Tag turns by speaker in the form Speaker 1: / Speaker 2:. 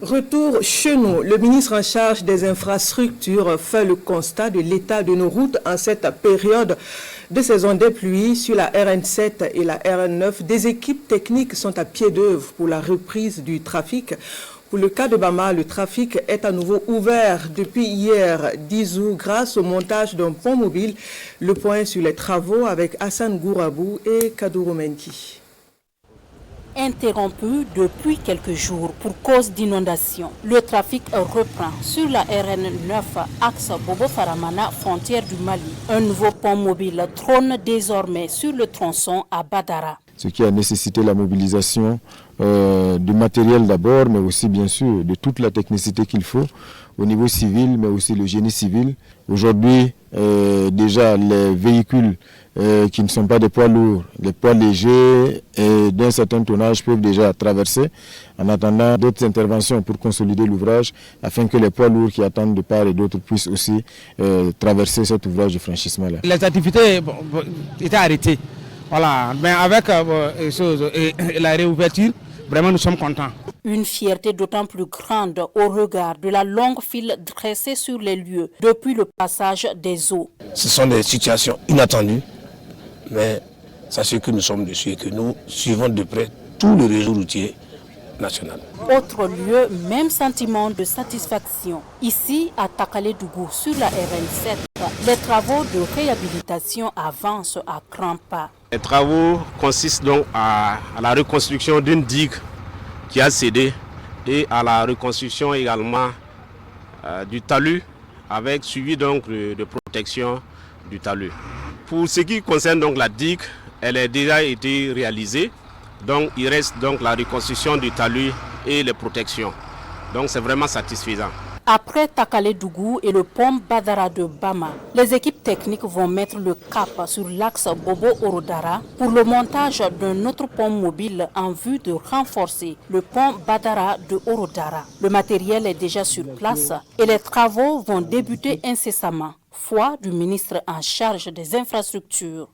Speaker 1: Retour chez nous, le ministre en charge des infrastructures fait le constat de l'état de nos routes en cette période de saison des pluies. Sur la RN7 et la RN9, des équipes techniques sont à pied d'œuvre pour la reprise du trafic. Pour le cas de Bama, le trafic est à nouveau ouvert depuis hier 10 août grâce au montage d'un pont mobile. Le point sur les travaux avec Hassan Gourabou et Kadouro Menki.
Speaker 2: Interrompu depuis quelques jours pour cause d'inondation. Le trafic reprend sur la RN9, axe Bobo-Faramana, frontière du Mali. Un nouveau pont mobile trône désormais sur le tronçon à Badara.
Speaker 3: Ce qui a nécessité la mobilisation du matériel d'abord, mais aussi bien sûr de toute la technicité qu'il faut au niveau civil, mais aussi le génie civil. Aujourd'hui, déjà les véhicules qui ne sont pas des poids lourds, les poids légers et d'un certain tonnage peuvent déjà traverser en attendant d'autres interventions pour consolider l'ouvrage afin que les poids lourds qui attendent de part et d'autre puissent aussi traverser cet ouvrage de franchissement-là.
Speaker 4: Les activités étaient arrêtées. Voilà, mais avec la réouverture, vraiment nous sommes contents.
Speaker 2: Une fierté d'autant plus grande au regard de la longue file dressée sur les lieux depuis le passage des eaux.
Speaker 5: Ce sont des situations inattendues, mais sachez que nous sommes dessus et que nous suivons de près tout le réseau routier national.
Speaker 2: Autre lieu, même sentiment de satisfaction. Ici, à Takaledougou, sur la RN7, les travaux de réhabilitation avancent à grands pas.
Speaker 6: Les travaux consistent donc à la reconstruction d'une digue qui a cédé et à la reconstruction également du talus avec suivi donc de protection du talus. Pour ce qui concerne donc la digue, elle a déjà été réalisée. Donc il reste donc la reconstruction du talus et les protections. Donc c'est vraiment satisfaisant.
Speaker 2: Après Takaledougou et le pont Badara de Bama, les équipes techniques vont mettre le cap sur l'axe Bobo-Orodara pour le montage d'un autre pont mobile en vue de renforcer le pont Badara de Orodara. Le matériel est déjà sur place et les travaux vont débuter incessamment. Foi du ministre en charge des infrastructures.